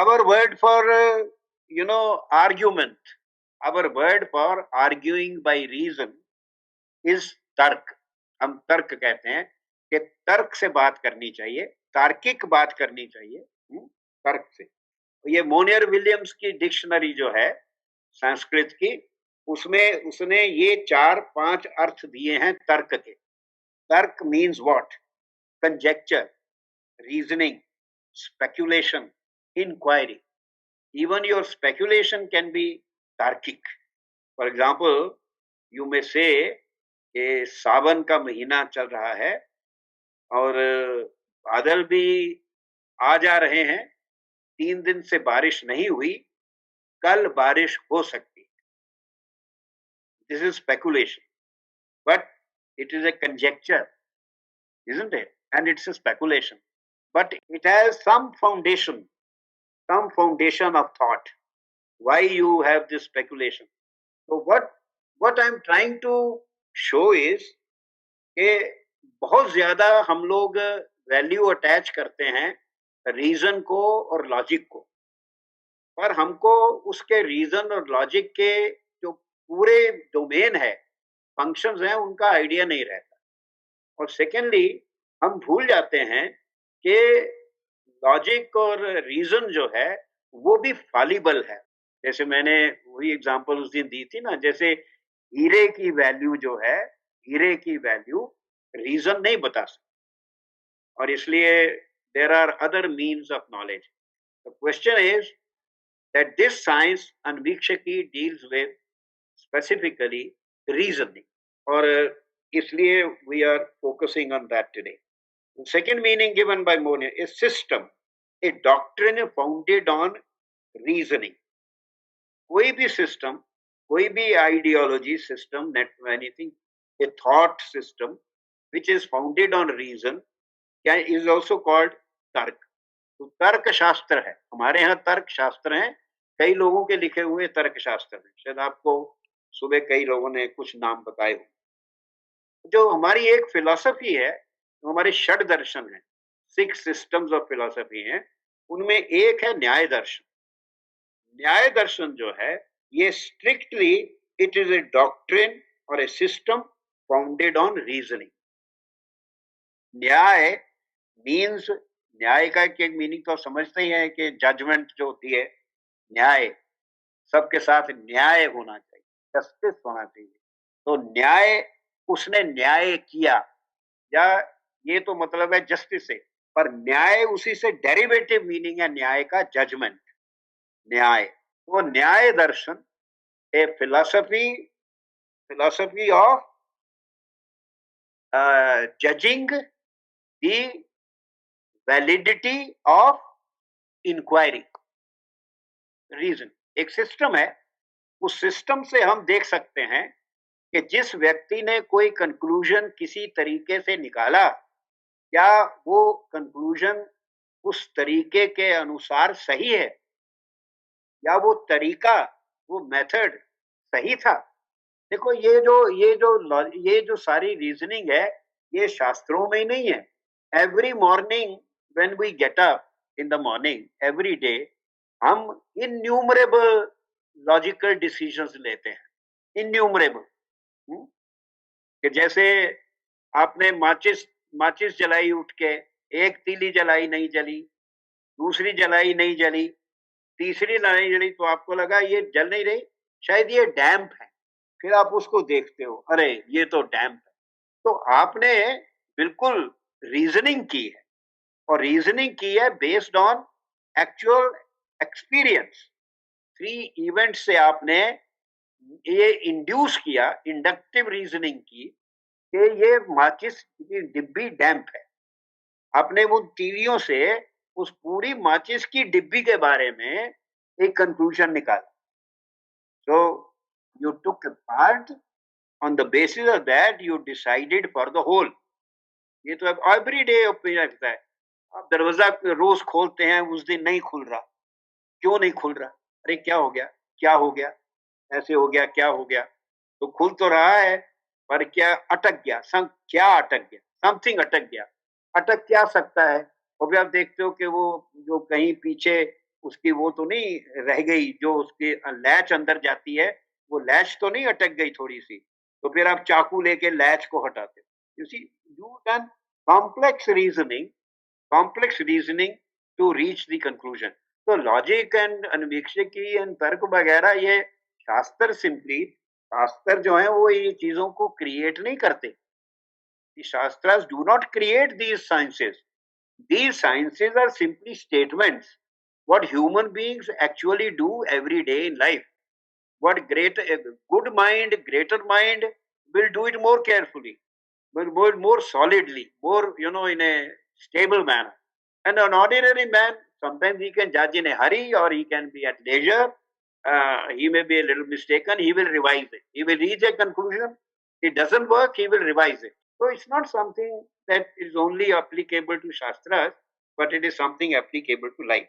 our word for argument, our word for arguing by reason is तर्क. हम तर्क कहते हैं कि तर्क से बात करनी चाहिए, तार्किक बात करनी चाहिए, तर्क से. ये मोनियर विलियम्स की डिक्शनरी जो है संस्कृत की, उसमें उसने ये 4-5 अर्थ दिए हैं तर्क के. तर्क means what? Conjecture, reasoning, speculation, inquiry. Even your speculation can be तार्किक. For example, you may say कि सावन का महीना चल रहा है और बादल भी आ जा रहे हैं, 3 दिन से बारिश नहीं हुई, कल बारिश हो सकती है. This is speculation, but it is a conjecture, isn't it? And it's a speculation, but it has some foundation of thought. Why you have this speculation? So what I'm trying to show is कि बहुत ज्यादा हम लोग value attach करते हैं reason को और logic को, पर हमको उसके रीजन और लॉजिक के जो पूरे डोमेन है, फंक्शंस हैं, उनका आइडिया नहीं रहता. और सेकेंडली हम भूल जाते हैं कि लॉजिक और रीजन जो है वो भी फॉलिबल है. जैसे मैंने वही एग्जांपल उस दिन दी थी ना, जैसे हीरे की वैल्यू जो है, हीरे की वैल्यू रीजन नहीं बता सकता, और इसलिए there are other means of knowledge. The question is that this science Anvikshiki deals with specifically reasoning, और इसलिए we are focusing on that today. Second meaning given by Monia is system, a doctrine founded on reasoning. कोई भी system, कोई भी ideology system, net anything, a thought system which is founded on reason is also called तर्क. तो तर्क शास्त्र है, हमारे यहाँ तर्क शास्त्र हैं, कई लोगों के लिखे हुए तर्क शास्त्र हैं. शायद आपको सुबह कई लोगों ने कुछ नाम बताए हो. जो हमारी एक फिलॉसफी है, हमारे षड दर्शन हैं, 6 सिस्टम्स ऑफ फिलॉसफी हैं, उनमें एक है न्याय दर्शन. न्याय दर्शन जो है ये strictly it is a doctrine और ए सिस्टम फाउंडेड ऑन रीजनिंग. न्याय मीन्स, न्याय का एक मीनिंग तो समझते ही है कि जजमेंट जो होती है, न्याय, सबके साथ न्याय होना चाहिए, जस्टिस होना चाहिए. तो न्याय, उसने न्याय किया, या ये तो मतलब है जस्टिस से, पर न्याय उसी से डेरिवेटिव मीनिंग है न्याय का, जजमेंट, न्याय. तो Nyaya Darshan a philosophy of judging the validity of inquiry. Reason एक सिस्टम है, उस सिस्टम से हम देख सकते हैं कि जिस व्यक्ति ने कोई कंक्लूजन किसी तरीके से निकाला, क्या वो कंक्लूजन उस तरीके के अनुसार सही है, या वो तरीका, वो मेथड सही था. देखो ये जो सारी रीजनिंग है, ये शास्त्रों में ही नहीं है. Every morning when we get up in the morning every day, हम इन्यूमरेबल लॉजिकल डिसीजंस लेते हैं, इन्यूमरेबल. कि जैसे आपने माचिस जलाई उठ के, एक तीली जलाई नहीं जली, दूसरी जलाई नहीं जली, तीसरी नहीं जली, तो आपको लगा ये जल नहीं रही, शायद ये डैम्प है. फिर आप उसको देखते हो, अरे ये तो डैम्प है. तो आपने बिल्कुल रीजनिंग की है, और रीजनिंग की है based on actual experience. 3 event से आपने ये इंड्यूस किया, इंडक्टिव रीजनिंग की, कि ये माचिस की डिब्बी डैम्प है. आपने वो टीवियों से उस पूरी माचिस की डिब्बी के बारे में एक कंक्लूजन निकाला. So you took a part, on the basis of that you decided for the whole. ये तो अब एवरीडे ओपिनियन लगता है. आप दरवाजा रोज खोलते हैं, उस दिन नहीं खुल रहा, क्यों नहीं खुल रहा, अरे क्या हो गया, क्या हो गया, ऐसे हो गया, क्या हो गया. तो खुल तो रहा है, पर क्या अटक गया, क्या अटक गया, समथिंग अटक गया. अटक क्या सकता है. और भी आप देखते हो कि वो जो कहीं पीछे उसकी वो तो नहीं रह गई, जो उसके लैच अंदर जाती है, वो लैच तो नहीं अटक गई थोड़ी सी, तो फिर आप चाकू लेके लैच को हटाते हो। You see, you done complex reasoning, complex reasoning to reach the conclusion. तो लॉजिक एंड अन्वेक्षिकी एंड तर्क वगैरह ये शास्त्र सिंपली, शास्त्र जो है वो ये चीजों को क्रिएट नहीं करते। The Shastras do not create these sciences. These sciences are simply statements. What human beings actually do every day in life. What a good mind, greater mind will do it more carefully, more solidly, more, in a stable manner. And an ordinary man, sometimes he can judge in a hurry or he can be at leisure. He may be a little mistaken. He will revise it. He will reach a conclusion. It doesn't work. He will revise it. So it's not something that is only applicable to Shastras, but it is something applicable to life.